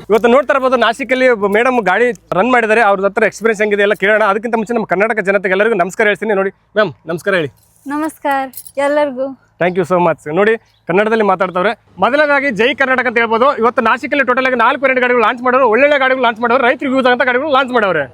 ಇವತ್ತು ನೋಡ್ತಾ ಇರಬಹುದು ನಾಸಿಕಲ್ಲಿ ಮೇಡಮ್ ಗಾಡಿ ರನ್ ಮಾಡಿದ್ದಾರೆ. ಅವ್ರ ಹತ್ರ ಎಕ್ಸ್ಪೀರಿಯನ್ಸ್ ಹೆಂಗಿದೆ ಎಲ್ಲ ಕೇಳೋಣ. ಅದಕ್ಕಿಂತ ಮುಂಚೆ ನಮ್ಮ ಕರ್ನಾಟಕ ಜನತೆಗೆ ಎಲ್ಲರಿಗೂ ನಮಸ್ಕಾರ ಹೇಳ್ತೀನಿ. ನೋಡಿ ಮ್ಯಾಮ್ ನಮಸ್ಕಾರ ಹೇಳಿ. ನಮಸ್ಕಾರ ಎಲ್ಲರಿಗೂ. Thank you so much. ನೋಡಿ ಕನ್ನಡದಲ್ಲಿ ಮಾತಾಡ್ತವ್ರೆ. ಮೊದಲನೇದಾಗಿ ಜೈ ಕರ್ನಾಟಕ ಅಂತ ಹೇಳ್ಬೋದು. ಇವತ್ತು ನಾಸಿಕಲ್ಲಿ ಟೋಟಲ್ ಆಗಿ 4 ವೇರಿಯಂಟ್ ಗಾಡಿಗಳು ಲಾಂಚ್ ಮಾಡೋರು, ಒಳ್ಳೊಳ್ಳೆ ಗಾಡಿಗಳು ಲಾಂಚ್ ಮಾಡೋರು, ರೈತರಿಗೆ ಯೂಸ್ ಆಗಂತ ಗಾಡಿಗಳು ಲಾಂಚ್ ಮಾಡವ್ರೆ.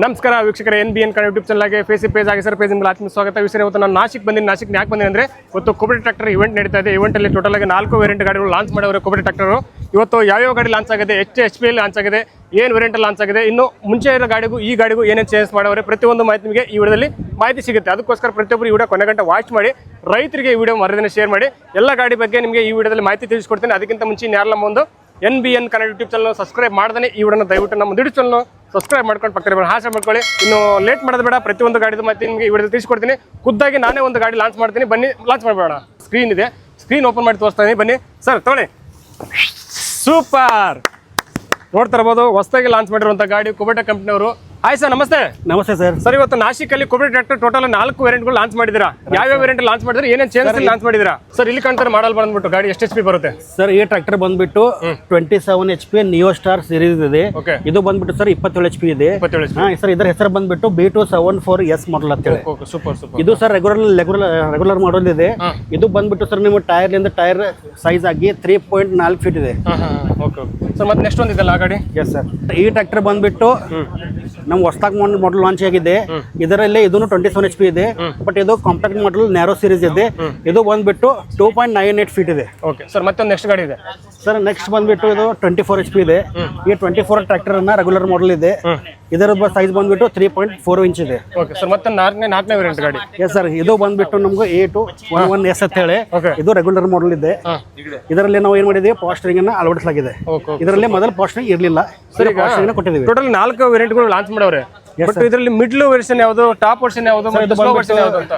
ನಮಸ್ಕಾರ ವೀಕ್ಷಕರೇ, NBN ಕನ್ನಡ ಯೂಟ್ಯೂಬ್ ಚಾನಲ್ಗೆ ಫೇಸ್ಬುಕ್ ಪೇಜ್ ಆಗಿ ಸರ್ ಪೇಜ್ ನಿಮ್ಗೆ ಆತ್ಮ ಸ್ವಾಗತ. ವಿಷಯ ಇವತ್ತು ನಾನು ನಾಸಿಕ್ ಬಂದಿನಿ. ಯಾಕೆ ಬಂದಿನಿ ಅಂದರೆ ಇವತ್ತು ಕೊಬರಿ ಟ್ರ್ಯಾಕ್ಟರ್ ಇವೆಂಟ್ ನಡೀತಾ ಇದೆ. ಇವೆಂಟಲ್ಲಿ ಟೋಟಲ್ ಆಗಿ 4 ವೇರಿಯಂಟ್ ಗಾಡಿಗಳು ಲಾಂಚ್ ಮಾಡವ್ರೆ ಕೊಬರಿ ಟ್ರ್ಯಾಕ್ಟರ್. ಇವತ್ತು ಯಾವ್ಯಾವ ಗಾಡಿ ಲಾಂಚ್ ಆಗಿದೆ, HP ಲಾಂಚ್ ಆಗಿದೆ, ಏನು ವೇರಿಯಂಟ್ ಲಾಂಚ್ ಆಗಿದೆ, ಇನ್ನು ಮುಂಚೆ ಇರೋ ಗಾಡಿಗೂ ಈ ಗಾಡಿಗೂ ಏನೇನು ಚೇಂಜ್ ಮಾಡವ್ರೆ, ಪ್ರತಿಯೊಂದು ಮಾಹಿತಿ ನಿಮಗೆ ಈ ವಿಡಿಯೋದಲ್ಲಿ ಮಾಹಿತಿ ಸಿಗುತ್ತೆ. ಅದಕ್ಕೋಸ್ಕರ ಪ್ರತಿಯೊಬ್ಬರು ಈ ವಿಡಿಯೋ ಕೊನೆ ಗಂಟೆ ವಾಚ್ ಮಾಡಿ, ರೈತರಿಗೆ ಈ ವಿಡಿಯೋ ಮರದನ್ನ ಶೇರ್ ಮಾಡಿ. ಎಲ್ಲ ಗಾಡಿ ಬಗ್ಗೆ ನಿಮಗೆ ಈ ವಿಡಿಯೋದಲ್ಲಿ ಮಾಹಿತಿ ತಿಳಿಸ್ಕೊಡ್ತೀನಿ. ಅದಕ್ಕಿಂತ ಮುಂಚೆ ಯಾರೆಲ್ಲ ಒಂದು NBN Kannada YouTube channel subscribe ಮಾಡ್ದೇ ಈ ವಿಡಿಯೋನ ದಯವಿಟ್ಟು ನಮ್ಮ ಯೂಟ್ಯೂಬ್ ಚಾನಲ್ ಸಬ್ಸ್ಕ್ರೈಬ್ ಮಾಡ್ಕೊಂಡು ಪಕ್ಕದಲ್ಲಿ ಹಾಸ ಮಾಡ್ಕೊಳ್ಳಿ. ಇನ್ನು ಲೇಟ್ ಮಾಡೋದು ಬೇಡ, ಪ್ರತಿಯೊಂದು ಗಾಡಿದು ಮಾಹಿತಿ ನಿಮಗೆ ಈ ವಿಡಿಯೋದಲ್ಲಿ ತಿಳಿಸ್ಕೊಡ್ತೀನಿ. ಖುದ್ದಾಗಿ ನಾನೇ ಒಂದು ಗಾಡಿ ಲಾಂಚ್ ಮಾಡ್ತೀನಿ, ಬನ್ನಿ ಲಾಂಚ್ ಮಾಡಬೇಡ. ಸ್ಕ್ರೀನ್ ಇದೆ, ಸ್ಕ್ರೀನ್ ಓಪನ್ ಮಾಡಿ ತೋರಿಸ್ತಾ ಇದೀನಿ, ಬನ್ನಿ ಸರ್ ತೊಗೊಳ್ಳಿ. ಸೂಪರ್, ನೋಡ್ತಾ ಇರ್ಬೋದು ಹೊಸದಾಗಿ ಲಾಂಚ್ ಮಾಡಿರುವಂಥ ಗಾಡಿ ಕುಬೆಟಾ ಕಂಪ್ನಿಯವರು. ಹಾಯ್ ಸರ್, ನಮಸ್ತೆ. ನಮಸ್ತೆ ಸರ್. ಸರ್ ಇವತ್ತು ನಾಸಿಕಲ್ಲಿ ಕೊಬರಿ ಟ್ರ್ಯಾಕ್ಟರ್ ಟೋಟಲ್ 4 ವೇರಿಯಂಟ್ಗಳು ಲಾಂಚ್ ಮಾಡಿದ್ದೀರಾ. ಯಾವ್ಯಾವ ವೇರಿಯಂಟ್ ಲಾಂಚ್ ಮಾಡಿದ್ರೆ ಏನೇನು ಚೇಂಜ್ ಲಾಂಚ್ ಮಾಡಿದ್ದೀರಾ ಸರ್? ಇಲ್ಲಿ ಕಾಣ್ತಾರೆ ಮಾಡಲ್ ಬಂದ್ಬಿಟ್ಟು ಗಾಡಿ ಎಷ್ಟು HP ಬರುತ್ತೆ ಸರ್? ಈ ಟ್ರ್ಯಾಕ್ಟರ್ ಬಂದ್ಬಿಟ್ಟು 27 HP ನಿಯೋ ಸ್ಟಾರ್ ಸೀರೀಸ್ ಇದೆ. ಇದು ಬಂದ್ಬಿಟ್ಟು ಸರ್ 27 HP ಇದೆ. ಸರ್ ಇದರ ಹೆಸರು ಬಂದ್ಬಿಟ್ಟು B274S ಮಾಡಲ್ ಅಂತ ಹೇಳಿ. Super super. ಇದು ಸರ್ ರೆಗ್ಯುಲರ್ ಮಾಡಲ್ ಇದೆ. ಇದು ಬಂದ್ಬಿಟ್ಟು ಸರ್ ನಿಮ್ಮ ಟೈರ್ ಸೈಜ್ ಆಗಿ 3.4 ಫೀಟ್ ಇದೆ. ಸರ್ ಮತ್ತೆ ನೆಕ್ಸ್ಟ್ ಒಂದಿದೆಲ್ಲ ಆ ಗಾಡಿ. Yes sir. ಈ ಟ್ರ್ಯಾಕ್ಟರ್ ಬಂದ್ಬಿಟ್ಟು ನಮ್ಮ ಹೊಸದಾಗಿ ಮಾಡಲ್ ಲಾಂಚ್ ಆಗಿದೆ. ಇದರಲ್ಲಿ ಇದನ್ನು 27 HP ಇದೆ, ಬಟ್ ಇದು ಕಾಂಪ್ಯಾಕ್ಟ್ ಮಾಡಲ್ ನ್ಯಾರೋ ಸೀರೀಸ್ ಇದೆ. ಇದು ಬಂದ್ಬಿಟ್ಟು 2.98 ಫೀಟ್ ಇದೆ. ಓಕೆ ಸರ್, ಮತ್ತೆ ನೆಕ್ಸ್ಟ್ ಗಾಡಿ ಇದೆ ಸರ್. ನೆಕ್ಸ್ಟ್ ಬಂದ್ಬಿಟ್ಟು ಇದು 24 HP ಇದೆ. ಈ 24 ಟ್ರ್ಯಾಕ್ಟರ್ ಅನ್ನ ರೆಗ್ಯುಲರ್ ಮಾಡಲ್ ಇದೆ. ಇದರ ಸೈಜ್ ಬಂದ್ಬಿಟ್ಟು 3.4 ಇಂಚ್ ಇದೆ. ಓಕೆ ಸರ್, ಮತ್ತೆ ನಾಲ್ಕನೇ ವೇರಿಯಂಟ್ ಗಾಡಿ. Yes sir. ಇದು ಬಂದ್ಬಿಟ್ಟು ನಮ್ಗೆ A211S ಅಂತ ಹೇಳಿ ಇದು ರೆಗ್ಯುಲರ್ ಮಾಡಲ್ ಇದೆ. ಇದರಲ್ಲಿ ನಾವು ಏನ್ ಮಾಡಿದೀವಿ, ಪಾಸ್ಟರಿಂಗ್ ಅನ್ನ ಅಳವಡಿಸಲಾಗಿದೆ. ಇದರಲ್ಲಿ ಮೊದಲು ಪಾಸ್ಟರಿಂಗ್ ಇರಲಿಲ್ಲ, ಸರಿ ಪಾಸ್ಟರಿಂಗ್ ಕೊಟ್ಟಿದ್ದೀವಿ. ಟೋಟಲ್ 4 ವೇರಿಯಂಟ್ಗಳು ಲಾಂಚ್ ಮಾಡವ್ರೆ. ಬಟ್ ಇದರಲ್ಲಿ ಮಿಡ್ಲ್ ವರ್ಷನ್ ಯಾವುದು, ಟಾಪ್ ವರ್ಷನ್ ಯಾವುದು, ಸ್ಲೋ ವರ್ಷನ್ ಯಾವುದು ಅಂತ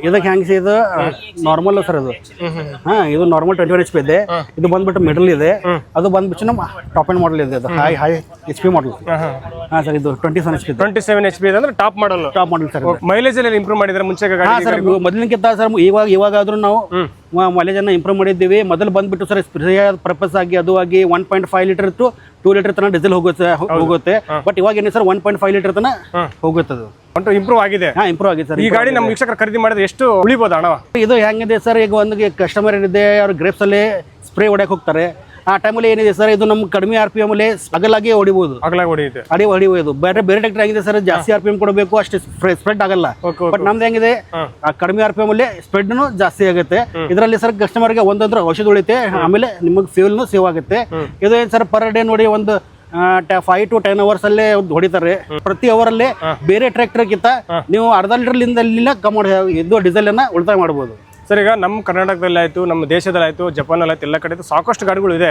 ಇದಕ್ಕೆ ಹೆಂಗ್ ಇದು ನಾರ್ಮಲ್ ಸರ್. ಇದು ಇದು ನಾರ್ಮಲ್ 21 HP ಇದೆ. ಇದು ಬಂದ್ಬಿಟ್ಟು ಮಿಡಲ್ ಇದೆ. ಅದು ಬಂದ್ಬಿಟ್ಟು ನಮ್ಮ ಟಾಪ್ ಎಂಡ್ ಮಾಡಲ್ ಇದೆ. ಅದು ಹೈ HP ಮಾಡಲ್. ಸರ್ ಇದು 27 HP ಇದೆ ಅಂದ್ರೆ ಟಾಪ್ ಮಾಡಲ್ ಸರ್. ಮೈಲೇಜ್ ಅಲ್ಲಿ ಇಂಪ್ರೂವ್ ಮಾಡಿದ್ರೆ ಮುಂಚೆ ಸರ್ ಮೊದಲಿನಕ್ಕಿಂತ ಸರ್ ಇವಾಗಾದ್ರೂ ನಾವು ಮೈಲೇಜ್ ಅನ್ನ ಇಂಪ್ರೂವ್ ಮಾಡಿದ್ದೀವಿ. ಮೊದಲು ಬಂದ್ಬಿಟ್ಟು ಸರ್ ಪರ್ಪಸ್ ಆಗಿ ಅದು ಆಗಿ 1.5 ಲೀಟರ್ ಟು 2 ಲೀಟರ್ ತನಕ ಡೀಸೆಲ್ ಹೋಗುತ್ತೆ. ಬಟ್ ಇವಾಗ ಏನೇ ಸರ್ 1.5 ಲೀಟರ್ ತನಕ ಹೋಗುತ್ತೆ. ಅದು ಇಂಪ್ರೂವ್ ಆಗಿದೆ. ಇಂಪ್ರೂವ್ ಆಗಿದೆ ಸರ್. ಈ ಗಾಡಿ ನಮ್ಮ ವೀಕ್ಷಕರು ಖರೀದಿ ಮಾಡಿದ್ರೆ ಎಷ್ಟು ಉಳಿಬಹುದು ಹಣ? ಇದು ಹೆಂಗಿದೆ ಸರ್, ಈಗ ಒಂದು ಕಸ್ಟಮರ್ ಏನಿದೆ ಅವ್ರು ಗ್ರೇಪ್ಸ್ ಅಲ್ಲಿ ಸ್ಪ್ರೇ ಹೊಡೆಯಕ್ಕೆ ಹೋಗ್ತಾರೆ. ಆ ಟೈಮಲ್ಲಿ ಏನಿದೆ ಸರ್, ಇದು ನಮ್ಮ ಕಡಿಮೆ RPM ಅಲ್ಲಿ ಅಗಲಾಗಿ ಹೊಡಿಬಹುದು. ಹೊಡಿಬಹುದು. ಬೇರೆ ಟ್ರ್ಯಾಕ್ಟರ್ ಆಗಿದೆ ಸರ್, ಜಾಸ್ತಿ RPM ಕೊಡಬೇಕು, ಅಷ್ಟು ಸ್ಪ್ರೆಡ್ ಆಗಲ್ಲ. ಬಟ್ ನಮ್ದು ಹೆಂಗಿದೆ, ಕಡಿಮೆ RPM ಅಲ್ಲಿ ಸ್ಪ್ರೆಡ್ ಜಾಸ್ತಿ ಆಗುತ್ತೆ. ಇದರಲ್ಲಿ ಸರ್ ಕಸ್ಟಮರ್ಗೆ ಒಂದೊಂದು ಔಷಧ ಉಳಿತೆ, ಆಮೇಲೆ ನಿಮಗೆ ಫ್ಯೂಲ್ ಸೇವ್ ಆಗುತ್ತೆ. ಇದು ಏನ್ ಸರ್, ಪರ್ ಡೇ ನೋಡಿ ಒಂದು 5 to 10 ಅವರ್ಸ್ ಅಲ್ಲೇ ಹೊಡಿತಾರೆ. ಪ್ರತಿ ಅವರ್ ಅಲ್ಲೇ ಬೇರೆ ಟ್ರ್ಯಾಕ್ಟರ್ ಗಿಂತ ನೀವು ಅರ್ಧ ಲೀಟರ್ ಕಮ್ಮಿ ಇದು ಡೀಸೆಲ್ ಅನ್ನ ಉಳಿತಾಯ ಮಾಡಬಹುದು. ಸರ್ ಈಗ ನಮ್ಮ ಕರ್ನಾಟಕದಲ್ಲಿ ಆಯ್ತು, ನಮ್ಮ ದೇಶದಲ್ಲಿ ಆಯ್ತು, ಜಪಾನ್ ಆಯ್ತು, ಎಲ್ಲ ಕಡೆ ಸಾಕಷ್ಟು ಗಾಡಿಗಳು ಇದೆ.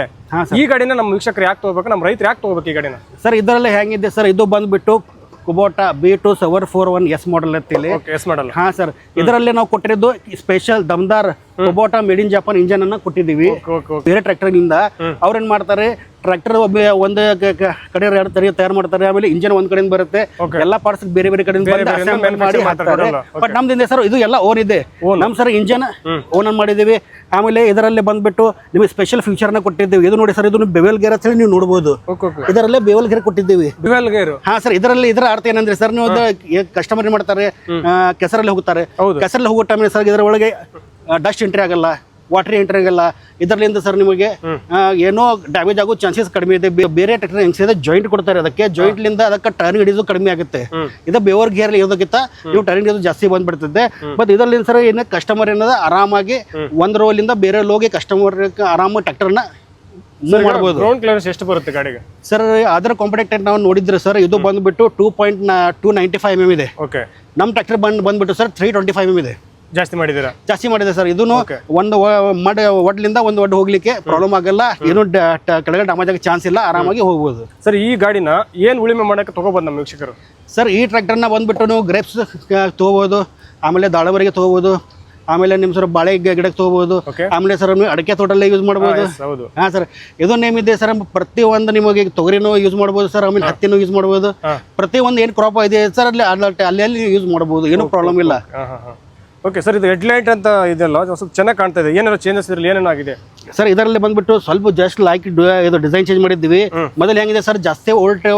ಈ ಗಾಡಿನ ನಮ್ಮ ವೀಕ್ಷಕರು ಯಾಕೆ ತಗೋಬೇಕು, ನಮ್ಮ ರೈತರು ಯಾಕೆ ತಗೋಬೇಕು ಈ ಗಾಡಿನ? ಸರ್ ಇದರಲ್ಲಿ ಹೆಂಗಿದೆ ಸರ್, ಇದು ಬಂದ್ಬಿಟ್ಟು ಕುಬೋಟಾ B274S ಮಾಡಲ್ ಅಂತೇಳಿ. ಹಾ ಸರ್. ಇದರಲ್ಲಿ ನಾವು ಕೊಟ್ಟಿರೋದು ಸ್ಪೆಷಲ್ ದಮ್ದಾರ್ Kubota made in Japan engine ಅನ್ನ ಕೊಟ್ಟಿದ್ದೀವಿ. ಬೇರೆ ಟ್ರ್ಯಾಕ್ಟರ್ ನಿಂದ ಅವ್ರೇನ್ ಮಾಡ್ತಾರೆ, ಟ್ರ್ಯಾಕ್ಟರ್ ಒಂದು ಕಡೆ ತಯಾರು ಮಾಡ್ತಾರೆ, ಆಮೇಲೆ ಇಂಜನ್ ಒಂದ್ ಕಡೆಯಿಂದ ಬರುತ್ತೆ, ಎಲ್ಲಾ ಪಾರ್ಟ್ಸ್ ಬೇರೆ ಕಡೆಯಿಂದ ಮಾಡಿ ಹಾಕ್ತಾರೆ. ಬಟ್ ನಮ್ದಿಂದ ಸರ್ ಇದು ಎಲ್ಲ ಓನ್ ಇದೆ. ನಮ್ ಸರ್ ಇಂಜನ್ ಓನ್ ಮಾಡಿದೀವಿ. ಆಮೇಲೆ ಇದರಲ್ಲಿ ಬಂದ್ಬಿಟ್ಟು ನಿಮಗೆ ಸ್ಪೆಷಲ್ ಫ್ಯೂಚರ್ ನ ಕೊಟ್ಟಿದ್ದೀವಿ. ಇದು ನೋಡಿ ಸರ್, ಇದು ಬೆವೆಲ್ ಗೇರ್ ಅಂತ ಹೇಳಿ ನೀವು ನೋಡಬಹುದು. ಇದರಲ್ಲೇ ಬೆವೆಲ್ ಗೇರ್ ಕೊಟ್ಟಿದ್ದೀವಿ. ಹಾ ಸರ್. ಇದರಲ್ಲಿ ಇದರ ಅರ್ಥ ಏನಂದ್ರೆ ಸರ್, ನೀವು ಕಸ್ಟಮರ್ ಏನ್ ಮಾಡ್ತಾರೆ, ಕೆಸರಲ್ಲಿ ಹೋಗ್ತಾರೆ. ಕೆಸರಲ್ಲಿ ಹೋಗೋ ಟೈಮ್ ಸರ್ ಇದರ ಒಳಗೆ ಡಸ್ಟ್ ಎಂಟ್ರಿ ಆಗಲ್ಲ, ವಾಟರ್ ಎಂಟ್ರಿ ಆಗಲ್ಲ. ಇದರಲ್ಲಿಂದ ಸರ್ ನಿಮಗೆ ಏನೋ ಡ್ಯಾಮೇಜ್ ಆಗೋ ಚಾನ್ಸಸ್ ಕಡಿಮೆ ಇದೆ. ಬೇರೆ ಟ್ರ್ಯಾಕ್ಟರ್ ಹೆಂಗ್ಸಿದೆ ಜಾಯಿಂಟ್ ಕೊಡ್ತಾರೆ, ಅದಕ್ಕೆ ಜಾಯಿಂಟ್ ಲಿಂದ ಅದಕ್ಕೆ ಟರ್ನ್ ಹಿಡಿದು ಕಡಿಮೆ ಆಗುತ್ತೆ. ಇದು ಬೇವರ್ ಗೇರ್ ಇರೋದಕ್ಕಿಂತ ನೀವು ಟರ್ನ್ ಹಿಡಿದು ಜಾಸ್ತಿ ಬಂದ್ಬಿಡ್ತದೆ. ಬಟ್ ಇದರಲ್ಲಿ ಸರ್ ಏನ ಕಸ್ಟಮರ್ ಏನದ ಆರಾಮಾಗಿ ಒಂದ್ ರೋಲಿಂದ ಬೇರೆ ಲೋಗಿ ಕಸ್ಟಮರ್ ಆರಾಮಾಗಿ ಟ್ರ್ಯಾಕ್ಟರ್ನ ಮಾಡಬಹುದು. ಗ್ರೌಂಡ್ ಕ್ಲಿಯರೆನ್ಸ್ ಎಷ್ಟು ಬರುತ್ತೆ ಗಾಡಿಗೆ ಸರ್? ಅದರ ಕಾಂಪಿಟೇಟರ್ ನಾವು ನೋಡಿದ್ರೆ ಸರ್, ಇದು ಬಂದ್ಬಿಟ್ಟು 2.295 mm ಇದೆ. ನಮ್ಮ ಟ್ರ್ಯಾಕ್ಟರ್ ಬಂದ್ಬಿಟ್ಟು ಸರ್ 325 mm ಇದೆ. ಜಾಸ್ತಿ ಮಾಡಿದೆ ಸರ್. ಇದನ್ನು ಒಂದು ಒಡ್ಲಿಂದ ಒಂದು ಒಡ್ ಹೋಗ್ಲಿಕ್ಕೆ ಪ್ರಾಬ್ಲಮ್ ಆಗಲ್ಲ, ಏನು ಕೆಳಗಡೆ ಡ್ಯಾಮೇಜ್ ಆಗೋ ಚಾನ್ಸ್ ಇಲ್ಲ, ಆರಾಮಾಗಿ ಹೋಗ್ಬೋದು. ಸರ್ ಈ ಗಾಡಿನ ಏನ್ ಉಳಿಮೆ ಮಾಡಕ್ಕೆ ತಗೋಬಹುದು ನಮ್ಮ ವೀಕ್ಷಕರು? ಸರ್ ಈ ಟ್ರ್ಯಾಕ್ಟರ್ನ ಬಂದ್ಬಿಟ್ಟು ನೀವು ಗ್ರೇಪ್ಸ್ ತಗೋಬಹುದು, ಆಮೇಲೆ ದಾಳವರೆಗೆ ತಗೋಬಹುದು, ಆಮೇಲೆ ನಿಮ್ಮ ಸರ್ ಬಾಳೆ ಗಿಡಕ್ಕೆ ತಗೋಬಹುದು, ಆಮೇಲೆ ಸರ್ ಅಡಿಕೆ ತೋಟಲ್ಲೇ ಯೂಸ್ ಮಾಡಬಹುದು. ಹಾ ಸರ್. ಇದು ನೇಮ್ ಇದೆ ಸರ್, ಪ್ರತಿ ಒಂದು ನಿಮಗೆ ತೊಗರಿನೂ ಯೂಸ್ ಮಾಡಬಹುದು ಸರ್, ಆಮೇಲೆ ಹತ್ತಿನೂ ಯೂಸ್ ಮಾಡಬಹುದು. ಪ್ರತಿ ಒಂದು ಏನ್ ಕ್ರಾಪ್ ಇದೆ ಸರ್ ಅಲ್ಲಿ ಯೂಸ್ ಮಾಡಬಹುದು, ಏನು ಪ್ರಾಬ್ಲಮ್ ಇಲ್ಲ. ಓಕೆ ಸರ್, ಇದು ಹೆಡ್ಲೈಟ್ ಅಂತ ಇದೆಲ್ಲ ಸ್ವಲ್ಪ ಚೆನ್ನಾಗಿ ಕಾಣ್ತಾ ಇದೆ. ಏನಾದ್ರು ಚೇಂಜಸ್ ಇರಲಿ, ಏನೇನಾಗಿದೆ ಸರ್? ಇದರಲ್ಲಿ ಬಂದ್ಬಿಟ್ಟು ಸ್ವಲ್ಪ ಜಸ್ಟ್ ಲೈಕ್ ಇದು ಡಿಸೈನ್ ಚೇಂಜ್ ಮಾಡಿದ್ದೀವಿ. ಮೊದಲು ಹೆಂಗಿದೆ ಸರ್, ಜಾಸ್ತಿ ವೋಲ್ಟೇಜ್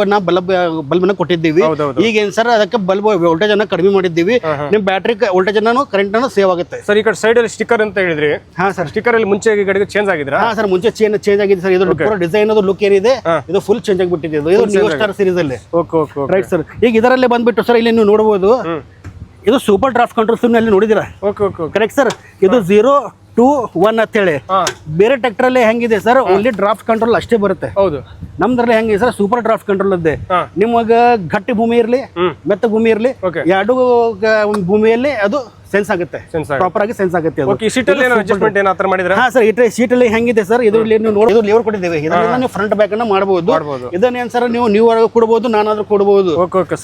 ಬಲ್ಬ್ನ ಕೊಟ್ಟಿದ್ದೀವಿ. ಈಗ ಏನ್ ಸರ್, ಅದಕ್ಕೆ ಬಲ್ಬ್ ವೋಲ್ಟೇಜ್ ಅನ್ನ ಕಡಿಮೆ ಮಾಡಿದ್ದೀವಿ. ನಿಮ್ ಬ್ಯಾಟ್ರಿ ವೋಲ್ಟೇಜ್ ಅನ್ನು ಕರೆಂಟ್ ಅನ್ನು ಸೇವ್ ಆಗುತ್ತೆ ಸರ್. ಈ ಕಡೆ ಸೈಡ್ ಅಲ್ಲಿ ಸ್ಟಿಕ್ಕರ್ ಅಂತ ಹೇಳಿದ್ರಿ. ಹಾ ಸರ್, ಸ್ಟಿಕ್ಕರ್ ಅಲ್ಲಿ ಮುಂಚೆ ಗಾಡಿಗೆ ಚೇಂಜ್ ಆಗಿದ್ರಾ? ಹಾ ಸರ್, ಮುಂಚೆ ಚೇಂಜ್ ಆಗಿದೆ ಸರ್. ಇದು ಪೂರ ಡಿಸೈನ್ ಅದು ಲುಕ್ ಏನಿದೆ ಇದು ಫುಲ್ ಚೇಂಜ್ ಆಗಿಬಿಟ್ಟಿದೆ. ಇದು ನ್ಯೂ ಸ್ಟಾರ್ ಸೀರೀಸ್ ಅಲ್ಲಿ. Okay okay right sir. ಈಗ ಇದರಲ್ಲೇ ಬಂದ್ಬಿಟ್ಟು ಸರ್, ಇಲ್ಲಿ ನೀವು ನೋಡಬಹುದು, ಇದು ಸೂಪರ್ ಡ್ರಾಫ್ಟ್ ಕಂಟ್ರೋಲ್ ಅಲ್ಲಿ ನೋಡಿದಿರಾ? Okay okay correct sir. ಇದು 0 to 1 ಅಂತ ಹೇಳಿ. ಬೇರೆ ಟ್ರ್ಯಾಕ್ಟರ್ ಅಲ್ಲಿ ಹೆಂಗಿದೆ ಸರ್, ಓನ್ಲಿ ಡ್ರಾಫ್ಟ್ ಕಂಟ್ರೋಲ್ ಅಷ್ಟೇ ಬರುತ್ತೆ. ಹೌದು. ನಮ್ದ್ರಲ್ಲಿ ಹೆಂಗಿದೆ ಸರ್, ಸೂಪರ್ ಡ್ರಾಫ್ಟ್ ಕಂಟ್ರೋಲ್ ಇದೆ. ನಿಮಗ ಗಟ್ಟಿ ಭೂಮಿ ಇರ್ಲಿ ಮೆತ್ತ ಭೂಮಿ ಇರ್ಲಿ, ಎರಡು ಭೂಮಿಯಲ್ಲಿ ಅದು ಸೆನ್ಸ್ ಆಗುತ್ತೆ, ಪ್ರಾಪರ್ ಆಗಿ ಸೆನ್ಸ್ ಆಗುತ್ತೆ. ಹಾ ಸರ್, ಈ ಸೀಟ್ ಅಲ್ಲಿ ಹೆಂಗಿದೆ ಸರ್, ಇದರಲ್ಲಿ ನೀವು ನೋಡಿ, ಇದು ಲಿವರ್ ಕೊಟ್ಟಿದ್ದೇವೆ. ಇದರಿಂದ ನೀವು ಫ್ರಂಟ್ ಬ್ಯಾಕ್ ಅನ್ನ ಮಾಡಬಹುದು. ಇದನ್ನ ಸರ್ ನೀವು ಕೊಡಬಹುದು, ನಾನಾದ್ರೂ ಕೊಡಬಹುದು.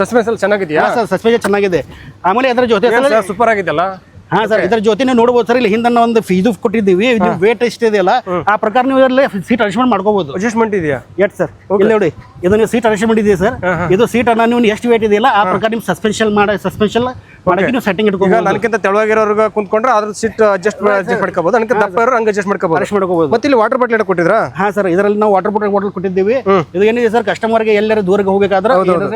ಸಸ್ಪೆನ್ಸ್ ಚೆನ್ನಾಗಿದೆಯಾ? ಸರ್, ಸಸ್ಪೆನ್ಸ್ ಚೆನ್ನಾಗಿದೆ. ಆಮೇಲೆ ಅದರ ಜೊತೆ ಸೂಪರ್ ಆಗಿದೆಲ್ಲ. ಹಾ ಸರ್, ಇದರ ಜೊತೆ ನೀವು ನೋಡಬಹುದು ಸರ್, ಇಲ್ಲಿ ಹಿಂದನ್ನ ಒಂದು ಇದು ಕೊಟ್ಟಿದ್ದೀವಿ. ಇದು ವೇಟ್ ಎಷ್ಟಿದೆಯಲ್ಲ ಆ ಪ್ರಕಾರ ನೀವು ಇದರಲ್ಲಿ ಸೀಟ್ ಅಡ್ಜಸ್ಟ್ಮೆಂಟ್ ಮಾಡ್ಕೋಬಹುದು. ಅಡ್ಜಸ್ಟ್ಮೆಂಟ್ ಇದೆಯಾ? ಎಟ್ ಸರ್, ಇಲ್ಲಿ ನೋಡಿ, ಇದು ನೀವು ಸೀಟ್ ಅಡ್ಜಸ್ಟ್ಮೆಂಟ್ ಇದೆಯಾ ಸರ್? ಇದು ಸೀಟ್ ಅನ್ನ ನೀವು ಎಷ್ಟು ವೇಟ್ ಇದೆಯಲ್ಲ ಆ ಪ್ರಕಾರ ನಿಮ್ ಸಸ್ಪೆನ್ಷನ್ ಮಾಡಕ್ಕೆ ನೀವು ಸೆಟ್ಟಿಂಗ್ ಇಟ್ಕೋಬಹುದು. ನನಗಿಂತ ತೆಳವಾಗಿರೋರ್ಗ ಕುಂತ್ಕೊಂಡ್ರೆ ಅದ್ರ ಸೀಟ್ ಅಡ್ಜಸ್ಟ್ ಮಾಡ್ಕೋಬಹುದು. ನನಗೆ ದಪ್ಪ ಇರೋರು ಹಂಗೆ ಅಡ್ಜಸ್ಟ್ ಮಾಡ್ಕೋಬಹುದು. ಮತ್ತೆ ಇಲ್ಲಿ ವಾಟರ್ ಬಾಟಲ್ ಕೊಟ್ಟಿದ್ರಾ? ಹಾ ಸರ್, ಇದರಲ್ಲಿ ನಾವು ವಾಟರ್ ಬಾಟಲ್ ಕೊಟ್ಟಿದ್ದೀವಿ. ಇದು ಏನಿದೆ ಸರ್, ಕಸ್ಟಮರ್ಗೆ ಎಲ್ಲರೂ ದೂರಕ್ಕೆ ಹೋಗಬೇಕಾದ್ರೆ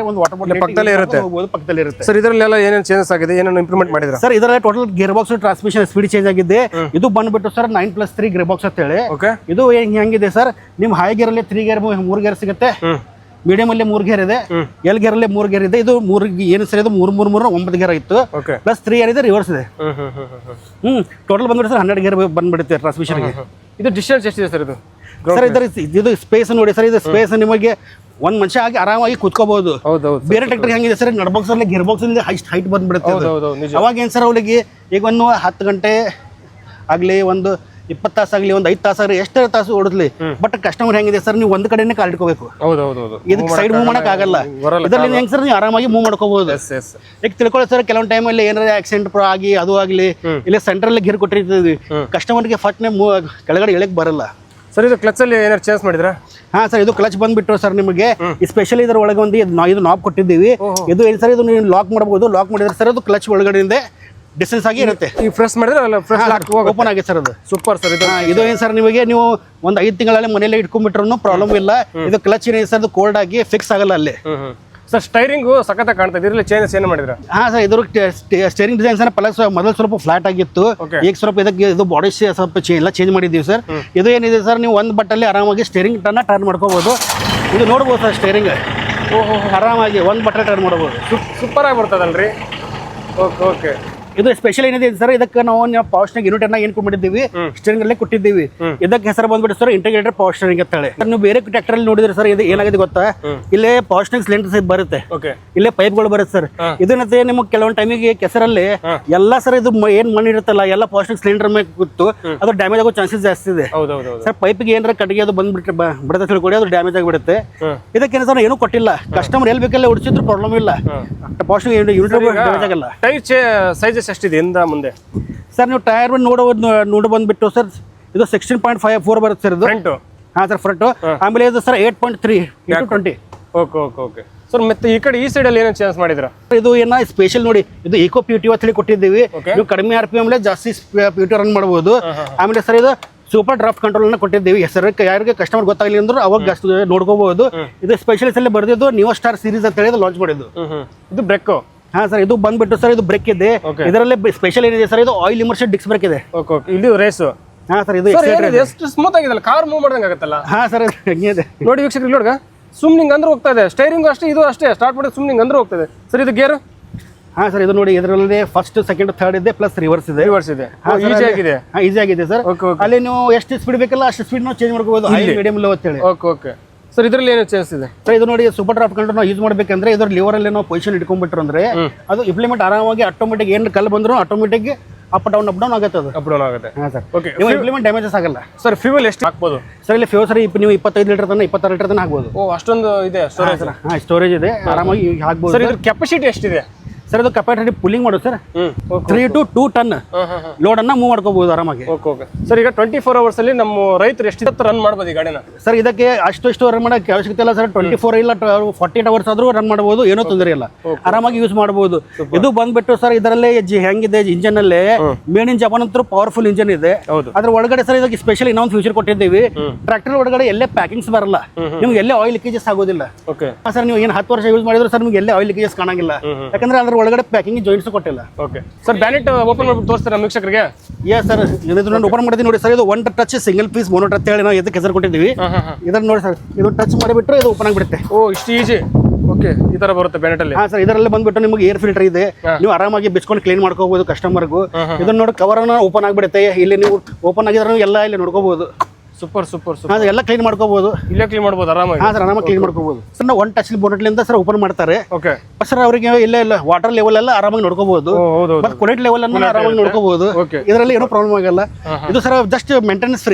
ಒಂದು ವಾಟರ್ ಬಾಟಲ್ ಪಕ್ಕದಲ್ಲೇ ಇರುತ್ತೆ ಸರ್. ಇದರಲ್ಲೆಲ್ಲ ಏನೇನು ಚೇಂಜಸ್ ಆಗಿದೆ, ಏನೇನು ಇಂಪ್ರೂವ್ಮೆಂಟ್ ಮಾಡಿದ್ರೆ ಸರ್? ಇದರಲ್ಲಿ total gear box transmission speed change ಆಗಿದೆ. ಇದು ಬಂದ್ಬಿಟ್ಟು ಸರ್ 9+3 ಗೇರ್ ಬಾಕ್ಸ್ ಅಂತ ಹೇಳಿ. ಇದು ಹೆಂಗಿದೆ ಸರ್, ನಿಮ್ ಹೈ ಗೇರ್ ಅಲ್ಲಿ 3 ಗೇರ್ 3 ಗೇರ್ ಸಿಗುತ್ತೆ. ಮೀಡಿಯಂ ಅಲ್ಲಿ 3 ಗೇರ್ ಇದೆ. ಎಲ್ ಗೇರ್ ಅಲ್ಲಿ 3 ಗೇರ್ ಇದೆ. ಇದು 3 ಏನು ಸರ್, ಇದು 3 9 ಗೇರ್ ಇತ್ತು. ಪ್ಲಸ್ 3 ಗೇರ್ ಇದೆ, ರಿವರ್ಸ್ ಇದೆ. ಟೋಟಲ್ ಬಂದ್ಬಿಟ್ಟು ಸರ್ 12 ಗೇರ್ ಬಂದ್ಬಿಡುತ್ತೆ ಟ್ರಾನ್ಸ್ಮಿಷನ್ ಗೆ. ಇದು ಡಿಸ್ಟೆನ್ಸ್ ಎಷ್ಟಿದೆ ಸರ್? ಇದು ಸರ್ ಇದು ಸ್ಪೇಸ್ ನೋಡಿ ಸರ್, ಇದು ಸ್ಪೇಸ್ ನಿಮಗೆ ಒಂದ್ ಮನುಷ್ಯ ಆಗಿ ಆರಾಮಾಗಿ ಕೂತ್ಕೋಬಹುದು. ಬೇರೆ ಟ್ರ್ಯಾಕ್ಟರ್ ಹೆಂಗಿದೆ ಸರ್, ನಡ್ ಬಾಕ್ಸ್ ಅಲ್ಲಿ ಗೇರ್ ಬಾಕ್ಸ್ ಅಲ್ಲಿ ಹೈಟ್ ಬಂದ್ಬಿಡುತ್ತೆ. ಅವಾಗ ಏನ್ ಸರ್, ಅವಳಿಗೆ ಈಗ ಒಂದು 10 ಗಂಟೆ ಆಗ್ಲಿ, ಒಂದು 20 ತಾಸು ಆಗ್ಲಿ, ಒಂದು 5 ತಾಸು ಆಗ್ಲಿ, ಎಷ್ಟೇ ತಾಸು ಓಡಿಸ್ಲಿ, ಬಟ್ ಕಸ್ಟಮರ್ ಹೆಂಗಿದೆ ಸರ್, ನೀವು ಒಂದ್ ಕಡೆನೇ ಕಾಲ್ ಇಟ್ಕೋಬೇಕು. ಇದಕ್ಕೆ ಸೈಡ್ ಮೂವ್ ಮಾಡಕ್ ಆಗಲ್ಲ. ಇದರಲ್ಲಿ ಹೆಂಗ್ ಸರ್, ನೀವು ಆರಾಮಾಗಿ ಮೂವ್ ಮಾಡ್ಕೋಬಹುದು. ಈಗ ತಿಳ್ಕೊಳ್ಳಿ ಸರ್, ಕೆಲವೊಂದು ಟೈಮಲ್ಲಿ ಏನಾರ ಆಕ್ಸಿಡೆಂಟ್ ಆಗಿ ಅದು ಆಗ್ಲಿ, ಇಲ್ಲ ಸೆಂಟ್ರಲ್ಲಿ ಗೇರ್ ಕೊಟ್ಟಿರ್ತೀವಿ, ಕಸ್ಟಮರ್ಗೆ ಫಟ್ನೆ ಕೆಳಗಡೆ ಇಳಕ್ ಬರಲ್ಲ ಸರ್. ಇದು ಕ್ಲಚ್ ಅಲ್ಲಿ ಏನಾರು ಚೇಂಜ್ ಮಾಡಿದ್ರಾ? ಹಾ ಸರ್, ಇದು ಕ್ಲಚ್ ಬಂದ್ಬಿಟ್ಟು ಸರ್ ನಿಮಗೆ ಸ್ಪೆಷಲಿ ಇದರ ಒಳಗೆ ಒಂದು ಇದು ನಾಬ್ ಕೊಟ್ಟಿದ್ದೀವಿ. ಇದು ಏನ್ ಸರ್, ಇದು ನೀವು ಲಾಕ್ ಮಾಡಬಹುದು. ಲಾಕ್ ಮಾಡಿದ್ರೆ ಸರ್ ಅದು ಕ್ಲಚ್ ಒಳಗಡೆಯಿಂದ ಡಿಸ್ಟೆನ್ಸ್ ಆಗಿ ಇರುತ್ತೆ. ಈ ಪ್ರೆಸ್ ಮಾಡಿದ್ರೆ ಓಪನ್ ಆಗಿದೆ ಸರ್. ಅದು ಸೂಪರ್ ಸರ್. ಇದು ಏನ್ ಸರ್, ನಿಮಗೆ ನೀವು ಒಂದು 5 ತಿಂಗಳಲ್ಲಿ ಮನೆಯಲ್ಲೇ ಇಟ್ಕೊಂಡ್ಬಿಟ್ರು ಪ್ರಾಬ್ಲಮ್ ಇಲ್ಲ. ಇದು ಕ್ಲಚ್ ಏನಿದೆ ಸರ್, ಅದು ಕೋಲ್ಡ್ ಆಗಿ ಫಿಕ್ಸ್ ಆಗಲ್ಲ ಅಲ್ಲಿ. ಸರ್ ಸ್ಟೈರಿಂಗು ಸಖತ್ ಕಾಣ್ತಾ ಇದೆ. ಇದರಲ್ಲಿ ಚೇಂಜಸ್ ಏನು ಮಾಡಿದ್ರ? ಹಾ ಸರ್, ಇದ್ರ ಸ್ಟೇರಿಂಗ್ ಡಿಸೈನ್ ಸರ್ ಮೊದಲು ಸ್ವಲ್ಪ ಫ್ಲಾಟ್ ಆಗಿತ್ತು. ಈಗ ಸ್ವಲ್ಪ ಇದಕ್ಕೆ ಇದು ಬಾಡಿ ಸ್ವಲ್ಪ ಎಲ್ಲ ಚೇಂಜ್ ಮಾಡಿದ್ದೀವಿ ಸರ್. ಇದು ಏನಿದೆ ಸರ್, ನೀವು ಒಂದು ಬಟ್ಟಲ್ಲಿ ಆರಾಮಾಗಿ ಸ್ಟೇರಿಂಗ್ ಟರ್ನ್ ಮಾಡ್ಕೋಬಹುದು. ಇದು ನೋಡ್ಬೋದು ಸರ್, ಸ್ಟೇರಿಂಗ್ ಆರಾಮಾಗಿ ಒಂದು ಬಟ್ಟೆ ಟರ್ನ್ ಮಾಡ್ಬೋದು. ಸೂಪರ್ ಆಗಿ ಬರ್ತದಲ್ರಿ. Okay okay. ಇದು ಸ್ಪೆಷಲ್ ಏನಿದೆ ಸರ್, ಇದಕ್ಕೆ ನಾವು ಪವರ್ ಯೂನಿಟ್ ಅನ್ನ ಏನ್ ಕೊಟ್ಟಿದ್ದೀವಿ, ಸ್ಟೇರಿಂಗ್ ಅಲ್ಲೇ ಕೊಟ್ಟಿದ್ದೀವಿ. ಇದಕ್ಕೆ ಹೆಸರು ಬಂದ್ಬಿಟ್ಟು ಸರ್ ಇಂಟಿಗ್ರೇಟೆಡ್ ಪವರ್ ಸ್ಟೇರಿಂಗ್ ಅಂತ ಹೇಳಿ. ನೀವು ಬೇರೆ ಟ್ರ್ಯಾಕ್ಟರ್ ಅಲ್ಲಿ ನೋಡಿದ್ರೆ ಸರ್, ಇದು ಏನಾಗಿದೆ ಗೊತ್ತಾ, ಇಲ್ಲೇ ಪವರ್ ಸ್ಟೇರಿಂಗ್ ಸಿಲಿಂಡರ್ ಬರುತ್ತೆ, ಇಲ್ಲೇ ಪೈಪ್ಗಳು ಬರುತ್ತೆ ಸರ್. ಇದನ್ನತೆ ನಿಮಗೆ ಕೆಲವೊಂದು ಟೈಮಿಗೆ ಕೆಸರಲ್ಲಿ ಎಲ್ಲ ಸರ್, ಇದು ಏನ್ ಮಣ್ಣು ಇರುತ್ತಲ್ಲ ಎಲ್ಲ ಪವರ್ ಸ್ಟೇರಿಂಗ್ ಸಿಲಿಂಡರ್ ಮೇಲೆ ಕೂತು ಅದು ಡ್ಯಾಮೇಜ್ ಆಗೋ ಚಾನ್ಸಸ್ ಜಾಸ್ತಿ ಇದೆ ಸರ್. ಪೈಪ್ಗೆ ಏನಾರ ಕಟ್ಟಿಗೆ ಅದು ಬಂದ್ಬಿಟ್ಟು ಬಿಡತ್ತೆ ತಿಳ್ಕೊಳ್ಳಿ, ಅದು ಡ್ಯಾಮೇಜ್ ಆಗಿಬಿಡುತ್ತೆ. ಇದಕ್ಕೆ ಸರ್ ಏನೂ ಕೊಟ್ಟಿಲ್ಲ, ಕಸ್ಟಮರ್ ಎಲ್ಲಿ ಬೇಕಲ್ಲ ಹೊಡಿಸಿದ್ರು ಪ್ರಾಬ್ಲಮ್ ಇಲ್ಲ. ಪವರ್ ಸ್ಟೇರಿಂಗ್ ಯೂನಿಟ್ ಡ್ಯಾಮೇಜ್ ಆಗಲ್ಲ. ಸೈಜಸ್ ಎಷ್ಟಿದೆ ಇಂದ ಮುಂದೆ ಸರ್? ನೀವು ಟೈರ್ ನೋಡಿ ಬಂದ್ಬಿಟ್ಟು ಸರ್, ಇದು 16.54 ಬರುತ್ತೆ ಸರ್. ಇದು ಫ್ರಂಟ್. ಹಾ ಸರ್, ಫ್ರಂಟ್. ಆಮೇಲೆ ಇದು sir 8.3 × 20. Okay okay okay sir. ಮತ್ತೆ ಈ ಕಡೆ ಈ ಸೈಡ್ ಅಲ್ಲಿ ಏನೇನು ಚೇಂಜ್ ಮಾಡಿದ್ರ? ಇದು ಏನ ಸ್ಪೆಷಲ್ ನೋಡಿ, ಇದು ಈಕೋ PTO ಅಂತ ಹೇಳಿ ಕೊಟ್ಟಿದ್ದೀವಿ. ನೀವು ಕಡಿಮೆ RPM ಅಲ್ಲಿ ಜಾಸ್ತಿ PTO ರನ್ ಮಾಡಬಹುದು. ಆಮೇಲೆ ಸರ್ ಇದು ಸೂಪರ್ ಡ್ರಾಫ್ಟ್ ಕಂಟ್ರೋಲ್ ಅನ್ನ ಕೊಟ್ಟಿದ್ದೀವಿ. ಹೆಸರು ಯಾರಿಗೆ ಕಸ್ಟಮರ್ ಗೊತ್ತಾಗಲಿ ಅಂದ್ರೆ ಅವಾಗ ನೋಡ್ಕೋಬಹುದು. ಇದು ಸ್ಪೆಷಲಿಸ್ಟ್ ಅಲ್ಲಿ ಬರೆದಿದ್ದು ನ್ಯೂ ಸ್ಟಾರ್ ಸೀರೀಸ್ ಅಂತ ಹೇಳಿ ಲಾಂಚ್ ಮಾಡಿದ್ದು. ಇದು ಬ್ರೇಕ್. ಹಾ ಸರ್, ಇದು ಬಂದ್ಬಿಟ್ಟು ಸರ್, ಇದು ಬ್ರೇಕ್ ಇದೆ. ಇದರಲ್ಲಿ ಸ್ಪೆಷಲ್ ಏನಿದೆ ಸರ್, ಇದು ಆಯಿಲ್ ಇಮರ್ಷನ್ ಡಿಸ್ಕ್ ಬ್ರೇಕ್ ಇದೆ. ಇಲ್ಲಿ ರೇಸ್. ಹಾ ಸರ್, ಇದು ಎಷ್ಟು ಸ್ಮೂತ್ ಆಗಿದೆ, ಕಾರ್ ಮೂವ್ ಮಾಡ್ದಂಗೆ ಆಗುತ್ತಲ್ಲ. ಹಾ ಸರ್, ಹೆಂಗಿದೆ ನೋಡಿ ವೀಕ್ಷಕರು, ನೋಡ್ಗ ಸುಮ್ನಿಂಗ್ ಅಂದ್ರೆ ಹೋಗ್ತಾ ಇದೆ. ಸ್ಟೈರಿಂಗ್ ಅಷ್ಟೇ, ಇದು ಅಷ್ಟೇ ಸ್ಟಾರ್ಟ್ ಮಾಡಿ ಸುಮ್ನಿಂಗ್ ಅಂದ್ರೆ ಹೋಗ್ತದೆ ಸರ್. ಇದು ಗೇರ್. ಹಾ ಸರ್, ಇದು ನೋಡಿ, ಇದರಲ್ಲಿ ಫಸ್ಟ್ ಸೆಕೆಂಡ್ ಥರ್ಡ್ ಇದೆ, ಪ್ಲಸ್ ರಿವರ್ಸ್ ಇದೆ. ಈಸಿ ಆಗಿದೆ. ಈಸಿ ಆಗಿದೆ ಸರ್. ಅಲ್ಲಿ ನೀವು ಎಷ್ಟು ಸ್ಪೀಡ್ ಬೇಕಲ್ಲ ಅಷ್ಟು ಸ್ಪೀಡ್ ನಾವು ಚೇಂಜ್ ಮಾಡ್ಕೋಬಹುದು, ಹೈ ಮೀಡಿಯಂ ಲೋ ಅಂತ ಹೇಳಿ. Okay okay sir. ಇದರಲ್ಲಿ ಏನು ಚೇಂಜ್ ಇದೆ ಸರ್? ಇದು ನೋಡಿ, ಸೂಪರ್ ಡ್ರಾಫ್ಟ್ ಕಂಟ್ರೋಲ್ ನಾವು ಯೂಸ್ ಮಾಡ್ಬೇಕಂದ್ರೆ ಇದ್ರ ಲಿವರ್ ಅಲ್ಲಿ ನಾವು ಪೊಸಿಷನ್ ಇಟ್ಕೊಂಡ್ಬಿಟ್ರು ಅಂದ್ರೆ ಅದು ಇಂಪ್ಲಿಮೆಂಟ್ ಆರಾಮಾಗಿ ಆಟೋಮೆಟಿಕ್ ಏನು ಕಲ್ಲು ಬಂದ್ರು ಆಟೋಮೆಟಿಕ್ ಅಪ್ ಡೌನ್ ಆಗುತ್ತೆ. ಅದು ಅಪ್ ಡೌನ್ ಆಗುತ್ತೆ. ಹಾ ಸರ್. ಓಕೆ, ಇಂಪ್ಲಿಮೆಂಟ್ ಡ್ಯಾಮೇಜಸ್ ಆಗಲ್ಲ ಸರ್. ಫ್ಯೂಯಲ್ ಎಷ್ಟು ಹಾಕ್ಬೋದು ಸರ್? ಇಲ್ಲಿ ಫ್ಯೂಲ್ ಸರ್ ನೀವು 25 ಲೀಟರ್ ತನಕ 26 ಲೀಟರ್ ತನಕ ಹಾಕ್ಬೋದು. ಓ, ಅಷ್ಟೊಂದು ಇದೆ ಸ್ಟೋರೇಜ್. ಹಾ, ಸ್ಟೋರೇಜ್ ಇದೆ, ಆರಾಮಾಗಿ ಹಾಕ್ಬೋದು ಸರ್. ಇದ್ರ ಕೆಪಾಸಿಟಿ ಎಷ್ಟಿದೆ ಸರ್ ಇದು ಕೆಪಾಸಿಟಿ ಪುಲ್ಲಿಂಗ್ ಮಾಡೋದು ಸರ್ 3 to 2 ಟನ್ ಲೋಡ್ ಅನ್ನ ಮೂವ್ ಮಾಡ್ಕೋಬಹುದು ಆರಾಮಾಗಿ. ಓಕೆ ಸರ್, ಈಗ 24 hours ಅಲ್ಲಿ ನಮ್ಮ ರೈತರು ಎಷ್ಟು ರನ್ ಮಾಡ್ಬೋದು ಈ ಗಾಡಿನ? ಸರ್ ಇದಕ್ಕೆ ಅಷ್ಟು ರನ್ ಮಾಡೋಕೆ ಅವಶ್ಯಕತೆ ಇಲ್ಲ ಸರ್. 24 ಇಲ್ಲ 48 hours ಆದ್ರೂ ರನ್ ಮಾಡಬಹುದು, ಏನೋ ತೊಂದರೆ ಇಲ್ಲ, ಆರಾಮಾಗಿ ಯೂಸ್ ಮಾಡಬಹುದು. ಇದು ಬಂದ್ಬಿಟ್ಟು ಸರ್ ಇದರಲ್ಲಿ ಹೆಂಗಿದೆ ಇಂಜನ್ ಅಲ್ಲಿ ಮೇಡ್ ಇನ್ ಜಪಾನ್ ಅಂತ ಪವರ್ಫುಲ್ ಇಂಜನ್ ಇದೆ. ಅದ್ರ ಒಳಗಡೆ ಸರ್ ಇದಕ್ಕೆ ಸ್ಪೆಷಲ್ ಇನ್ನೊಂದು ಫ್ಯೂಚರ್ ಕೊಟ್ಟಿದ್ದೀವಿ. ಟ್ರಾಕ್ಟರ್ ಒಳಗಡೆ ಎಲ್ಲೇ ಪ್ಯಾಕಿಂಗ್ಸ್ ಬರಲ್ಲ, ನಿಮ್ಗೆ ಎಲ್ಲೇ ಆಯಿಲ್ ಲೀಕೇಜಸ್ ಆಗೋದಿಲ್ಲ ಸರ್. ನೀವು ಏನು 10 ವರ್ಷ ಯೂಸ್ ಮಾಡಿದ್ರೆ ಸರ್ ನಿಮ್ಗೆ ಎಲ್ಲೇ ಆಯಿಲ್ ಲೀಕೇಜಸ್ ಕಾಣಂಗಿಲ್ಲ, ಯಾಕಂದ್ರೆ ಅದ್ರ ಒಳಗಡೆ ಪ್ಯಾಕಿಂಗ್ ಜಾಯಿಂಟ್ಸ್ ಕೊಟ್ಟಿಲ್ಲ. ಓಕೆ ಸರ್, ಬ್ಯಾನೆಟ್ ಓಪನ್ ಮಾಡ್ಬಿಟ್ಟು ತೋರಿಸ್ತಾರೆ ನಮ್ಮ ವೀಕ್ಷಕರಿಗೆ. ಸರ್ ಇದನ್ನ ಓಪನ್ ಮಾಡ್ತೀನಿ ನೋಡಿ ಸರ್. ಇದು ಒನ್ ಟಚ್ ಸಿಂಗಲ್ ಪೀಸ್ ಮೋನೋಟ್ ಅಂತ ಹೇಳಿ ನಾವು ಇದಕ್ಕೆ ಹೆಸರು ಕೊಟ್ಟಿದ್ದೀವಿ. ಇದನ್ನ ನೋಡಿ ಸರ್, ಇದು ಟಚ್ ಮಾಡಿಬಿಟ್ರೆ ಇದು ಓಪನ್ ಆಗಿಬಿಡುತ್ತೆ. ಇಷ್ಟು ಈಜಿ. ಓಕೆ, ಈ ತರ ಬರುತ್ತೆ ಬ್ಯಾನೆಟ್ ಅಲ್ಲಿ. ಸರ್ ಇದರಲ್ಲಿ ಬಂದ್ಬಿಟ್ಟು ನಿಮಗೆ ಏರ್ ಫಿಲ್ಟರ್ ಇದೆ, ನೀವು ಆರಾಮಾಗಿ ಬಿಚ್ಕೊಂಡು ಕ್ಲೀನ್ ಮಾಡ್ಕೋಬಹುದು ಕಸ್ಟಮರ್ಗೂ. ಇದನ್ನ ನೋಡಿ ಕವರ್ ಓಪನ್ ಆಗಿಬಿಡುತ್ತೆ. ಇಲ್ಲಿ ನೀವು ಓಪನ್ ಆಗಿದ್ರೆ ಎಲ್ಲ ಇಲ್ಲಿ ನೋಡ್ಕೋಬಹುದು. ಸೂಪರ್ ಸೂಪರ್ ಸೂಪರ್, ಎಲ್ಲ ಕ್ಲೀನ್ ಮಾಡ್ಕೋಬಹುದು, ಇಲ್ಲೇ ಕ್ಲೀನ್ ಮಾಡ್ಬೋದು ಆರಾಮಾಗಿ. ಸರ್ ಆರಾಮಾಗಿ ಕ್ಲೀನ್ ಮಾಡ್ಕೋಬಹುದು ಸರ್. ನಾವು ಒನ್ ಟಚ್ ಬೋನೆಟ್ಲಿಂದ ಸರ್ ಓಪನ್ ಮಾಡ್ತಾರೆ. ಓಕೆ ಸರ್ ಅವರಿಗೆ ಇಲ್ಲ ವಾಟರ್ ಲೆವೆಲ್ ಎಲ್ಲ ಆರಾಮಾಗಿ ನೋಡ್ಕೋಬಹುದು, ಮತ್ತೆ ಕೊನೆಟ್ ಲೆವೆಲ್ ಅನ್ನು ಆರಾಮಾಗಿ ನೋಡ್ಕೋಬಹುದು. ಇದರಲ್ಲಿ ಏನೋ ಪ್ರಾಬ್ಲಮ್ ಆಗಲ್ಲ. ಇದು ಸರ್ ಜಸ್ಟ್ ಮೇಂಟೆನೆನ್ಸ್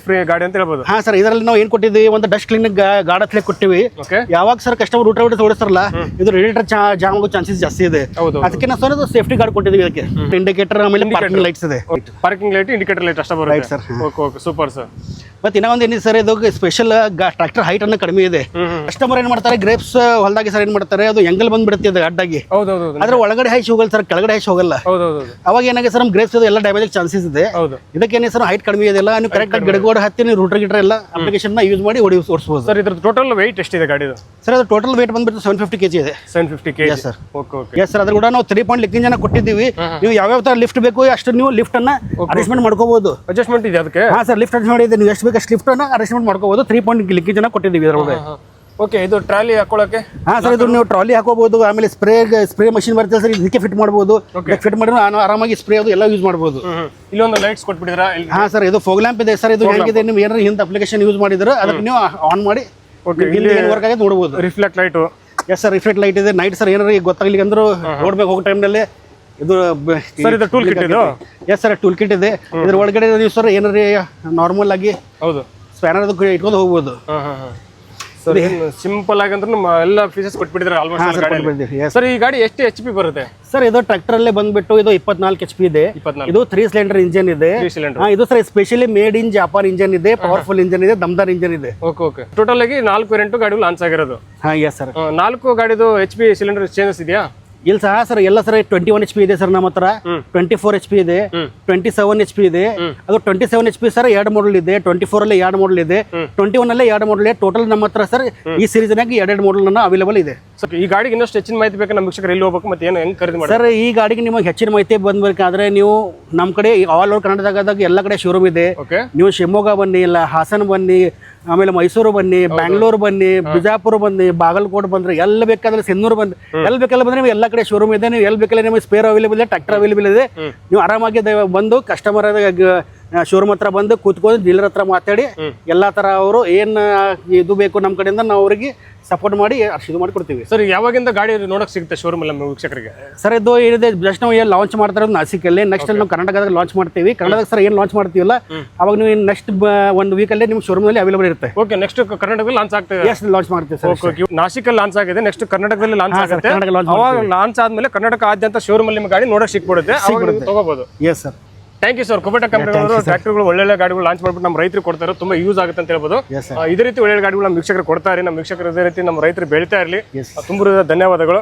ಫ್ರೀ ಗಾಡಿ ಅಂತ ಹೇಳ್ಬೋದು. ಸರ್ ಇದರಲ್ಲಿ ನಾವು ಏನ್ ಕೊಟ್ಟಿದ್ದೀವಿ, ಒಂದು ಡಸ್ಟ್ ಕ್ಲೀನ್ ಗಾರ್ಡ್ ಹತ್ಲೆ ಕೊಟ್ಟಿವಿ. ಯಾವಾಗ ಸರ್ ಕಸ್ಟಮರ್ ಊಟ ಓಡಿಸ್ತಾರಲ್ಲ, ಇದು ರೇಡಿಯೇಟರ್ ಜಾಮ್ ಆಗೋ ಚಾನ್ಸಸ್ ಜಾಸ್ತಿ ಇದೆ. ಅದಕ್ಕೆ ನಾವು ಸರ್ ಸೇಫ್ಟಿ ಗಾರ್ಡ್ ಕೊಟ್ಟಿದ್ದೀವಿ. ಇದಕ್ಕೆ ಇಂಡಿಕೇಟರ್ ಆಮೇಲೆ ಪಾರ್ಕಿಂಗ್ ಲೈಟ್ಸ್ ಇದೆ. ಪಾರ್ಕಿಂಗ್ ಲೈಟ್, ಇಂಡಿಕೇಟರ್ ಲೈಟ್ ಅಷ್ಟೇ ಬರುತ್ತೆ ಸರ್. Okay super sir. ಮತ್ತೆ ಇನ್ನೊಂದು ಏನಿದೆ ಸರ್, ಇದು ಸ್ಪೆಷಲ್ ಟ್ರಾಕ್ಟರ್ ಹೈಟ್ ಅನ್ನ ಕಡಿಮೆ ಇದೆ. ಕಸ್ಟಮರ್ ಏನ್ ಮಾಡ್ತಾರೆ, ಗ್ರೇಪ್ಸ್ ಹೊಲದಾಗಿ ಸರ್ ಏನ್ ಮಾಡ್ತಾರೆ, ಅದು ಎಂಗಲ್ ಬಂದ್ಬಿಡುತ್ತೆ ಅದು ಅಡ್ಡಾಗಿ. ಅದ್ರ ಒಳಗಡೆ ಹೈಟ್ ಹೋಗಲ್ಲ ಸರ್, ಕೆಳಗಡೆ ಹೈಟ್ ಹೋಗಲ್ಲ. ಅವಾಗ ಏನಾಗಿದೆ ಸರ್, ನಮ್ ಗ್ರೇಪ್ಸ್ ಎಲ್ಲ ಡ್ಯಾಮೇಜ್ ಚಾನ್ಸಸ್ ಇದೆ. ಇದಕ್ಕೆ ಏನಿದೆ ಸರ್, ಹೈಟ್ ಕಡಿಮೆ ಇದೆಲ್ಲ, ನೀವು ಕರೆಕ್ಟ್ ಆಗಿ ಗಿಡಗೋಡ್ ಹತ್ತಿ ನೀವು ರೂಟರ್ ಗಿಟರ್ ಎಲ್ಲ ಅಪ್ಲಿಕೇಶನ್ ಯೂಸ್ ಮಾಡಿ ಓಡಿಸಬಹುದು ಸರ್. ಇದ್ರ ಟೋಟಲ್ weight ಎಷ್ಟಿದೆ ಗಾಡಿದು? ಸರ್ ಅದು ಟೋಟಲ್ ವೇಟ್ ಬಂದ್ಬಿಟ್ಟು 750 kg ಇದೆ. 750 kg ಸರ್. ಎಸ್ ಸರ್, ಅದ್ರ ಕೂಡ ನಾವು 3 ಪಾಯಿಂಟ್ ಲಿಕ್ಕಿಂಗ್ ಜನ ಕೊಟ್ಟಿದ್ದೀವಿ. ನೀವು ಯಾವ್ಯಾವ ತರ ಲಿಫ್ಟ್ ಬೇಕು ಅಷ್ಟು ನೀವು ಲಿಫ್ಟ್ ಅನ್ನ ಅರೇಂಜ್ಮೆಂಟ್ ಮಾಡ್ಕೋಬಹುದು. ಅಡ್ಜಸ್ಟ್ಮೆಂಟ್ ಇದೆ ಅದಕ್ಕೆ. ಸರ್ ಲಿಫ್ಟ್ ಅಡ್ಜಸ್ಟ್ಮೆಂಟ್ ಇದೆ, ನೀವು ಎಷ್ಟು ಬೇಕು ಅಷ್ಟು ಲಿಫ್ಟ್ ಅನ್ನ ಅರೇಂಜ್ಮೆಂಟ್ ಮಾಡ್ಕೋಬಹುದು. 3 ಪಾಯಿಂಟ್ ಲಿಕ್ಕಿಂಗ್ ಜನ ಕೊಟ್ಟಿದ್ದೀವಿ ಇದರೊಳಗೆ. ಓಕೆ, ಇದು ಟ್ರಾಲಿ ಹಾಕೊಳ್ಳೋಕೆ? ಸರ್ ಇದು ನೀವು ಟ್ರಾಲಿ ಹಾಕೋಬಹುದು. ಆಮೇಲೆ ಸ್ಪ್ರೇ ಮಷಿನ್ ಬರ್ತದೆ ಸರ್, ಇದಕ್ಕೆ ಫಿಟ್ ಮಾಡಬಹುದು. ಫಿಟ್ ಮಾಡಿ ಆರಾಮಾಗಿ ಸ್ಪ್ರೇ ಅದು ಎಲ್ಲ ಯೂಸ್ ಮಾಡಬಹುದು. ಇಲ್ಲೊಂದು ಲೈಟ್ಸ್ ಕೊಟ್ಬಿಟ್ಟಿದ್ರಾ? ಸರ್ ಇದು ಫೋಗ್ ಲ್ಯಾಂಪ್ ಇದೆ ಸರ್. ಇದು ಹೇಗಿದೆ, ನೀವು ಏನಾದ್ರು ಹಿಂದೆ ಅಪ್ಲಿಕೇಶನ್ ಯೂಸ್ ಮಾಡಿದ್ರೆ ಅದಕ್ಕೆ ನೀವು ಆನ್ ಮಾಡಿ ವರ್ಕ್ ಆಗಿ ನೋಡಬಹುದು. Reflect light. Yes sir, reflect light ಇದೆ. ನೈಟ್ ಸರ್ ಏನಾರು ಗೊತ್ತಾಗ್ಲಿಕ್ಕೆ ಅಂದ್ರೂ ನೋಡ್ಬೇಕು ಹೋಗೋ ಟೈಮ್ನಲ್ಲಿ ಇದು ಸರ್. ಇದು ಟೂಲ್ ಕಿಟ್ ಇದು? ಎಸ್ ಸರ್, ಟೂಲ್ ಕಿಟ್ ಇದೆ. ಇದ್ರ ಒಳಗಡೆ ನೀವು ಸರ್ ಏನಾರು ನಾರ್ಮಲ್ ಆಗಿ ಸ್ಪ್ಯಾನರ್ ಇಟ್ಕೊಂಡು ಹೋಗ್ಬೋದು. ಸಿಂಪಲ್ ಆಗಿ ಅಂದ್ರೆ ಎಲ್ಲ ಫೀಚರ್ಸ್ ಕೊಟ್ಬಿಟ್ಟಿದ್ದಾರೆ ಆಲ್ಮೋಸ್ಟ್. ಸರ್ ಈ ಗಾಡಿ ಎಷ್ಟು HP ಬರುತ್ತೆ ಸರ್? ಇದು ಟ್ರಾಕ್ಟರ್ ಅಲ್ಲೇ ಬಂದ್ಬಿಟ್ಟು ಇದು 24 HP ಇದೆ. ಇದು 3 ಸಿಲಿಂಡರ್ ಇಂಜಿನ್ ಇದೆ. ಇದು sir specially made in Japan engine ಇದೆ, ಪವರ್ಫುಲ್ ಇಂಜಿನ್ ಇದೆ, ದಮ್ದಾರ್ ಇಂಜಿನ್ ಇದೆ. ಓಕೆ, ಟೋಟಲ್ ಆಗಿ 4 ವೇರಿಯಂಟ್ ಗಾಡಿ ಲಾಂಚ್ ಆಗಿರೋದು. Yes sir. 4 ಗಾಡಿದು HP ಸಿಲಿಂಡರ್ ಚೇಂಜಸ್ ಇದೆಯಾ? ಇಲ್ಲ ಸರ್, ಎಲ್ಲ ಸರ್ 21 HP ಇದೆ ಸರ್ ನಮ್ಮ ಹತ್ರ. 24 HP ಇದೆ, 27 HP ಇದೆ. ಅದು 27 HP ಸರ್ 2 ಮಾಡಲ್ ಇದೆ, 24 ಅಲ್ಲಿ 2 ಮಾಡಲ್ ಇದೆ, 21 ಅಲ್ಲೇ 2 ಮಾಡಲ್ ಇದೆ. ಟೋಟಲ್ ನಮ್ಮ ಹತ್ರ ಸರ್ ಈ ಸೀರೀಸ್ ನಾಗಿ 2 ಮಾಡಲ್ ಅವೈಲೇಬಲ್ ಇದೆ. ಈ ಗಾಡಿಗೆ ಇನ್ನಷ್ಟು ಹೆಚ್ಚಿನ ಮಾಹಿತಿ ಬೇಕು ನಮ್ಮ ವೀಕ್ಷಕರು ಎಲ್ಲಿ ಹೋಗ್ಬೇಕು ಮತ್ತೆ ಏನು ಹೆಂಗ್ ಖರೀದಿ ಮಾಡಿ? ಸರ್ ಈ ಗಾಡಿಗೆ ನಿಮಗೆ ಹೆಚ್ಚಿನ ಮಾಹಿತಿ ಬಂದ್ಬೇಕಾದ್ರೆ ನೀವು ನಮ್ಮ ಕಡೆ ಆಲ್ ಓವರ್ ಕರ್ನಾಟಕದಾಗ ಎಲ್ಲ ಕಡೆ ಶೋರೂಮ್ ಇದೆ. ನೀವು ಶಿವಮೊಗ್ಗ ಬನ್ನಿ, ಇಲ್ಲ ಹಾಸನ ಬನ್ನಿ, ಆಮೇಲೆ ಮೈಸೂರು ಬನ್ನಿ, ಬ್ಯಾಂಗ್ಳೂರ್ ಬನ್ನಿ, ಬಿಜಾಪುರ ಬನ್ನಿ, ಬಾಗಲಕೋಟೆ ಬಂದ್ರೆ ಎಲ್ಲ ಬೇಕಾದ್ರೆ ಸಿನ್ನೂರು ಬಂದು ಎಲ್ಲ ಬೇಕಲ್ಲ ಬಂದ್ರೆ ನೀವು ಎಲ್ಲ ಕಡೆ ಶೋರೂಮ್ ಇದೆ. ನೀವು ಎಲ್ಲಿ ಬೇಕಲ್ಲ ನಿಮಗೆ ಸ್ಪೇರ್ ಅವೈಲೇಬಲ್ ಇದೆ, ಟ್ರಾಕ್ಟರ್ ಅವೈಲೇಬಲ್ ಇದೆ. ನೀವು ಆರಾಮಾಗಿ ಬಂದು ಕಸ್ಟಮರ್ ಶೋರೂಮ್ ಹತ್ರ ಬಂದು ಕೂತ್ಕೊಂಡು ಡೀಲರ್ ಹತ್ರ ಮಾತಾಡಿ ಎಲ್ಲಾ ತರ ಅವರು ಏನ್ ಇದು ಬೇಕು ನಮ್ಮ ಕಡೆಯಿಂದ ನಾವು ಅವರಿಗೆ ಸಪೋರ್ಟ್ ಮಾಡಿ ಇದು ಮಾಡಿ ಕೊಡ್ತೀವಿ. ಸರ್ ಯಾವಾಗಿಂದ ಗಾಡಿ ನೋಡಕ್ ಸಿಗುತ್ತೆ ಶೋರೂಮ್ ಅಲ್ಲಿ ವೀಕ್ಷಕರಿಗೆ? ಸರ್ ಇದು ಏನಿದೆ ಜಸ್ಟ್ ನಾವು ಏನು ಲಾಂಚ್ ಮಾಡ್ತಾರೆ ನಾಸಿಕಲ್ಲಿ. ನೆಕ್ಸ್ಟ್ ನಾವು ಕರ್ನಾಟಕದಾಗ ಲಾಂಚ್ ಮಾಡ್ತೀವಿ. ಕರ್ನಾಟಕ ಸರ್ ಏನು ಲಾಂಚ್ ಮಾಡ್ತೀವಲ್ಲ ಅವಾಗ ನೀವು ನೆಕ್ಸ್ಟ್ 1 ವೀಕಲ್ಲೇ ನಿಮ್ಮ ಶೋರೂಮ್ ನಲ್ಲಿ ಅವೈಲೇಬಲ್ ಇರುತ್ತೆ. ಓಕೆ, ನೆಕ್ಸ್ಟ್ ಕರ್ನಾಟಕದಲ್ಲಿ ಲಾಂಚ್ ಆಗ್ತದೆ? ಎಸ್, ಲಾಂಚ್ ಮಾಡ್ತೀವಿ ಸರ್. ನಾಸಿಕಲ್ಲಿ ಲಾಂಚ್ ಆಗಿದೆ, ನೆಕ್ಸ್ಟ್ ಕರ್ನಾಟಕದಲ್ಲಿ ಲಾಂಚ್ ಆಗುತ್ತೆ. ಅವಾಗ ಲಾಂಚ್ ಆದ್ಮೇಲೆ ಕರ್ನಾಟಕ ಆದ್ಯಂತ ಶೋರೂಮ್ ಅಲ್ಲಿ ನಿಮ್ಮ ಗಾಡಿ ನೋಡಕ್ ಸಿಕ್ಬಿಡುತ್ತೆ, ತಗೋಬಹುದು. Yes sir. Thank you sir. Kubota ಕಂಪನಿಗಳು ಟ್ರ್ಯಾಕ್ಟರ್ಗಳು ಒಳ್ಳೆ ಗಾಡಿಗಳು ಲಾಂಚ್ ಮಾಡ್ಬಿಟ್ಟು ನಮ್ಮ ರೈತರು ಕೊಡ್ತಾರೆ, ತುಂಬಾ ಯೂಸ್ ಆಗುತ್ತೆ ಅಂತ ಹೇಳ್ಬೋದು. ಇದೇ ರೀತಿ ಒಳ್ಳೆ ಗಾಡಿಗಳು ನಮ್ಮ ವೀಕ್ಷಕರು ಕೊಡ್ತಾರೆ, ನಮ್ಮ ವೀಕ್ಷಕರು ಇದೇ ರೀತಿ ನಮ್ಮ ರೈತರು ಬೆಳೀತಾ ಇರಲಿ. ತುಂಬ ಧನ್ಯವಾದಗಳು.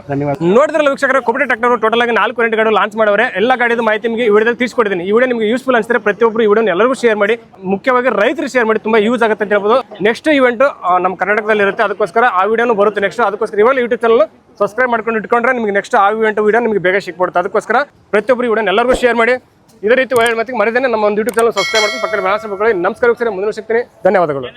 ನೋಡಿದ್ರಲ್ಲ ವೀಕ್ಷಕರು, ಕುಬೇಟಾ ಟ್ರ್ಯಾಕ್ಟರ್ ಟೋಟಲ್ ಆಗಿ 4 ವೇರಿಯಂಟ್ ಗಾಡಿ ಲಾಂಚ್ ಮಾಡವ್ರೆ. ಎಲ್ಲ ಗಾಡಿದ ಮಾಹಿತಿ ನಿಮಗೆ ಈ ವಿಡಿಯೋದಲ್ಲಿ ತಿಳಿಸ್ಕೊಟ್ಟಿದ್ದೀನಿ. ಈ ವಿಡಿಯೋ ನಿಮಗೆ ಯೂಸ್ಫುಲ್ ಅನಿಸಿದ್ರೆ ಪ್ರತಿಯೊಬ್ಬರು ಈ ವಿಡಿಯೋ ಎಲ್ಲರಿಗೂ ಶೇರ್ ಮಾಡಿ, ಮುಖ್ಯವಾಗಿ ರೈತರು ಶೇರ್ ಮಾಡಿ, ತುಂಬಾ ಯೂಸ್ ಆಗುತ್ತೆ ಅಂತ ಹೇಳ್ಬೋದು. ನೆಕ್ಸ್ಟ್ ಇವೆಂಟ್ ನಮ್ಮ ಕರ್ನಾಟಕದಲ್ಲಿ ಇರುತ್ತೆ, ಅದಕ್ಕೋಸ್ಕರ ಆ ವಿಡಿಯೋನು ಬರುತ್ತೆ ನೆಕ್ಸ್ಟ್. ಅದಕ್ಕೋಸ್ಕರ ಇವಾಗ ಯೂಟ್ಯೂಬ್ ಚಾನಲ್ ಸಬ್ಸ್ಕ್ರೈಬ್ ಮಾಡ್ಕೊಂಡು ಇಟ್ಕೊಂಡ್ರೆ ನಿಮಗೆ ನೆಕ್ಸ್ಟ್ ಆ ಇವೆಂಟ್ ವಿಡಿಯೋ ನಿಮಗೆ ಬೇಗ ಸಿಕ್ಬಿಡುತ್ತೆ. ಅದಕ್ಕೋಸ್ಕರ ಪ್ರತಿಯೊಬ್ಬರು ಈ ವಿಡಿಯೋ ಎಲ್ಲರಿಗೂ ಶೇರ್ ಮಾಡಿ. ಇದೇ ರೀತಿ ಒಳ್ಳೆ ಮಾತಿಗೆ ಮರಿದೇನೆ ನಮ್ಮ ಒಂದು ಯೂಟ್ಯೂಬ್ ಚಾನಲ್ ಸಬ್ಸ್ಕ್ರೈಬ್ ಮಾಡ್ಕೊಂಡು ಪಕ್ಕದ ಬೆಳಸಬೇಕು. ನಮಸ್ಕಾರ ವೀಕ್ಷಕರೇ, ಮುಂದೆ ಸಿಗ್ತೀನಿ. ಧನ್ಯವಾದಗಳು.